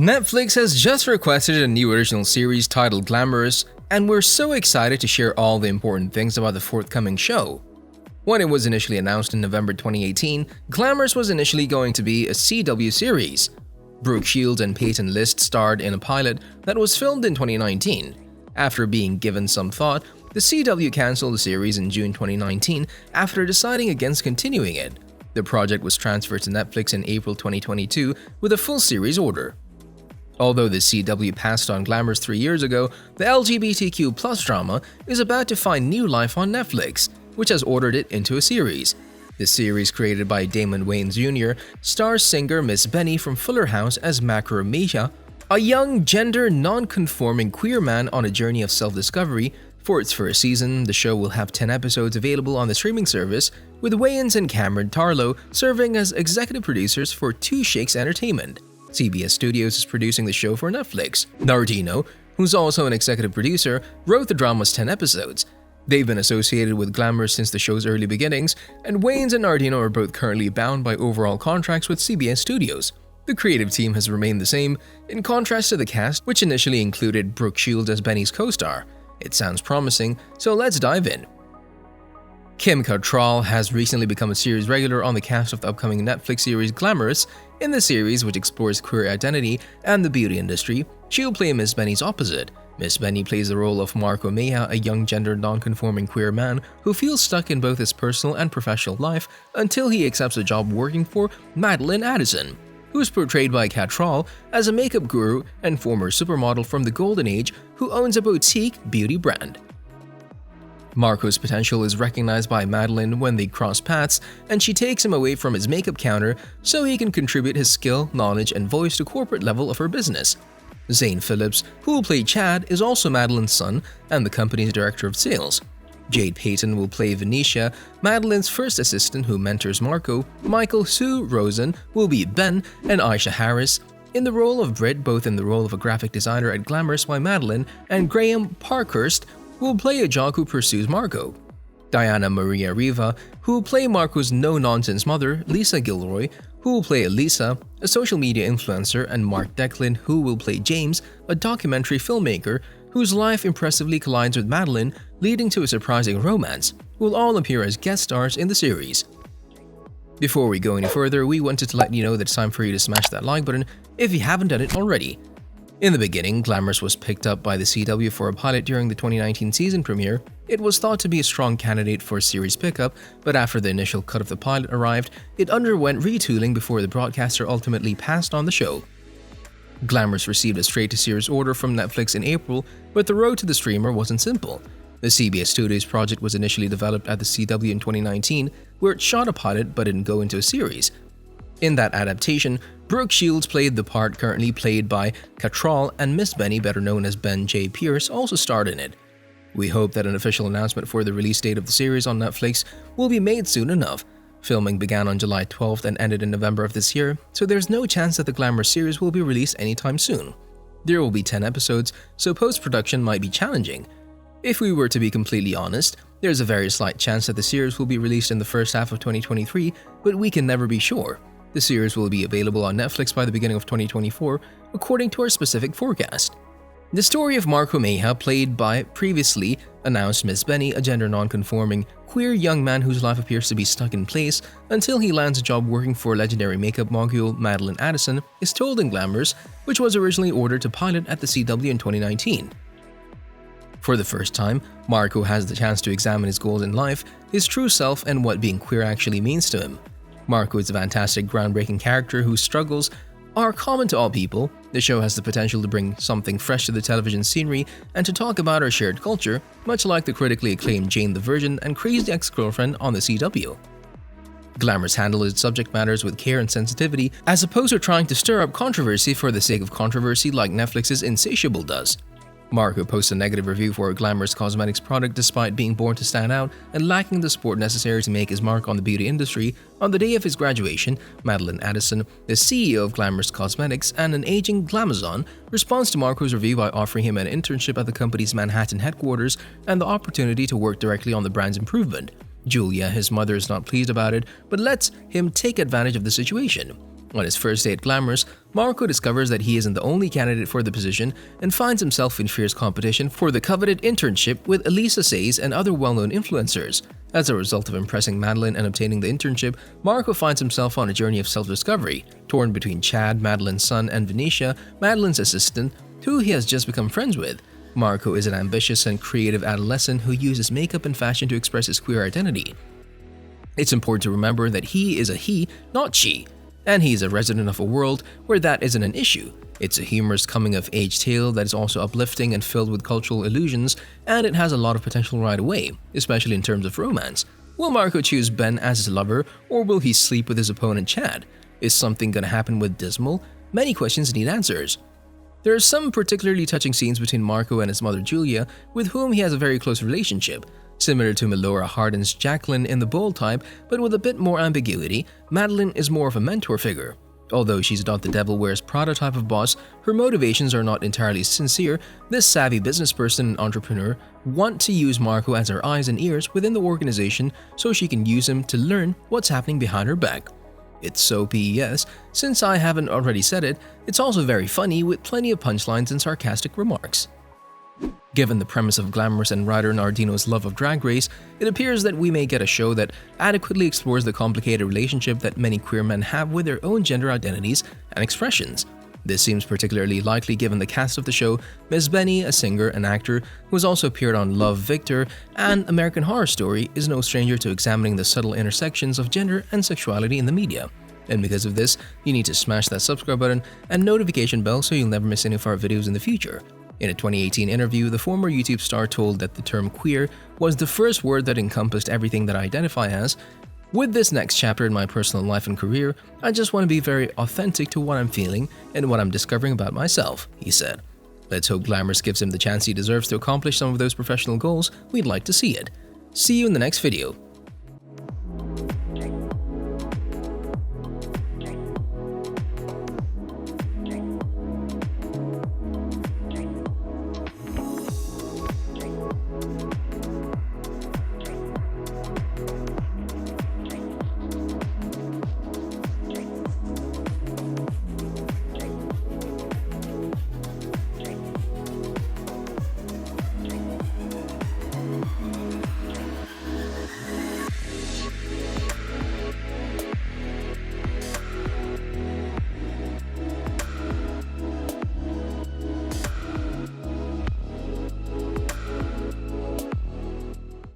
Netflix has just requested a new original series titled Glamorous, and we're so excited to share all the important things about the forthcoming show. When it was initially announced in November 2018, Glamorous was initially going to be a CW series. Brooke Shields and Peyton List starred in a pilot that was filmed in 2019. After being given some thought, the CW cancelled the series in June 2019 after deciding against continuing it. The project was transferred to Netflix in April 2022 with a full series order. Although the CW passed on Glamorous 3 years ago, the LGBTQ+ drama is about to find new life on Netflix, which has ordered it into a series. The series, created by Damon Wayans Jr., stars singer Miss Benny from Fuller House as Macro, a young gender-nonconforming queer man on a journey of self-discovery. For its first season, the show will have 10 episodes available on the streaming service, with Wayans and Kameron Tarlow serving as executive producers for Two Shakes Entertainment. CBS Studios is producing the show for Netflix. Nardino, who's also an executive producer, wrote the drama's 10 episodes. They've been associated with Glamorous since the show's early beginnings, and Wayans and Nardino are both currently bound by overall contracts with CBS Studios. The creative team has remained the same, in contrast to the cast, which initially included Brooke Shields as Benny's co-star. It sounds promising, so let's dive in. Cattrall has recently become a series regular on the cast of the upcoming Netflix series Glamorous. In the series, which explores queer identity and the beauty industry, she'll play Miss Benny's opposite. Miss Benny plays the role of Marco, a young gender-nonconforming queer man who feels stuck in both his personal and professional life until he accepts a job working for Madeline Addison, who's portrayed by Cattrall as a makeup guru and former supermodel from the Golden Age who owns a boutique beauty brand. Marco's potential is recognized by Madeline when they cross paths, and she takes him away from his makeup counter so he can contribute his skill, knowledge, and voice to corporate level of her business. Zane Phillips, who will play Chad, is also Madeline's son and the company's director of sales. Jade Peyton will play Venetia, Madeline's first assistant who mentors Marco. Michael Sue Rosen will be Ben, and Aisha Harris in the role of Britt, both in the role of a graphic designer at Glamorous by Madeline, and Graham Parkhurst will play a jock who pursues Marco. Diana Maria Riva, who will play Marco's no-nonsense mother, Lisa Gilroy, who will play Elisa, a social media influencer, and Mark Declan, who will play James, a documentary filmmaker whose life impressively collides with Madeline, leading to a surprising romance, will all appear as guest stars in the series. Before we go any further, we wanted to let you know that it's time for you to smash that like button if you haven't done it already. In the beginning, Glamorous was picked up by the CW for a pilot during the 2019 season premiere. It was thought to be a strong candidate for a series pickup, but after the initial cut of the pilot arrived, it underwent retooling before the broadcaster ultimately passed on the show. Glamorous received a straight-to-series order from Netflix in April, but the road to the streamer wasn't simple. The CBS Studios project was initially developed at the CW in 2019, where it shot a pilot but didn't go into a series. In that adaptation, Brooke Shields played the part currently played by Cattrall, and Miss Benny, better known as Ben J. Pierce, also starred in it. We hope that an official announcement for the release date of the series on Netflix will be made soon enough. Filming began on July 12th and ended in November of this year, so there's no chance that the Glamorous series will be released anytime soon. There will be 10 episodes, so post-production might be challenging. If we were to be completely honest, there's a very slight chance that the series will be released in the first half of 2023, but we can never be sure. The series will be available on Netflix by the beginning of 2024, according to our specific forecast. The story of Marco, played by previously announced Miss Benny, a gender-nonconforming, queer young man whose life appears to be stuck in place until he lands a job working for legendary makeup mogul Madeline Addison, is told in Glamorous, which was originally ordered to pilot at the CW in 2019. For the first time, Marco has the chance to examine his goals in life, his true self, and what being queer actually means to him. Marco is a fantastic, groundbreaking character whose struggles are common to all people. The show has the potential to bring something fresh to the television scenery and to talk about our shared culture, much like the critically acclaimed Jane the Virgin and Crazy Ex-Girlfriend on the CW. Glamorous handles its subject matters with care and sensitivity, as opposed to trying to stir up controversy for the sake of controversy like Netflix's Insatiable does. Marco posts a negative review for a Glamorous cosmetics product despite being born to stand out and lacking the support necessary to make his mark on the beauty industry. On the day of his graduation, Madeline Addison, the CEO of Glamorous Cosmetics and an aging glamazon, responds to Marco's review by offering him an internship at the company's Manhattan headquarters and the opportunity to work directly on the brand's improvement. Julia, his mother, is not pleased about it, but lets him take advantage of the situation. On his first day at Glamorous, Marco discovers that he isn't the only candidate for the position and finds himself in fierce competition for the coveted internship with Elisa Says and other well-known influencers. As a result of impressing Madeline and obtaining the internship, Marco finds himself on a journey of self-discovery, torn between Chad, Madeline's son, and Venetia, Madeline's assistant, who he has just become friends with. Marco is an ambitious and creative adolescent who uses makeup and fashion to express his queer identity. It's important to remember that he is a he, not she, and he's a resident of a world where that isn't an issue. It's a humorous coming-of-age tale that is also uplifting and filled with cultural illusions, and it has a lot of potential right away, especially in terms of romance. Will Marco choose Ben as his lover, or will he sleep with his opponent Chad? Is something gonna happen with Dismal? Many questions need answers. There are some particularly touching scenes between Marco and his mother Julia, with whom he has a very close relationship. Similar to Melora Hardin's Jacqueline in the bold type, but with a bit more ambiguity, Madeline is more of a mentor figure. Although she's not the devil wears Prada type of boss, her motivations are not entirely sincere. This savvy businessperson and entrepreneur wants to use Marco as her eyes and ears within the organization so she can use him to learn what's happening behind her back. It's so PES, since I haven't already said it, it's also very funny with plenty of punchlines and sarcastic remarks. Given the premise of Glamorous and writer Nardino's love of Drag Race, it appears that we may get a show that adequately explores the complicated relationship that many queer men have with their own gender identities and expressions. This seems particularly likely given the cast of the show. Miss Benny, a singer and actor who has also appeared on Love, Victor and American Horror Story, is no stranger to examining the subtle intersections of gender and sexuality in the media. And because of this, you need to smash that subscribe button and notification bell so you'll never miss any of our videos in the future. In a 2018 interview, the former YouTube star told that the term queer was the first word that encompassed everything that I identify as. With this next chapter in my personal life and career, I just want to be very authentic to what I'm feeling and what I'm discovering about myself, he said. Let's hope Glamorous gives him the chance he deserves to accomplish some of those professional goals. We'd like to see it. See you in the next video.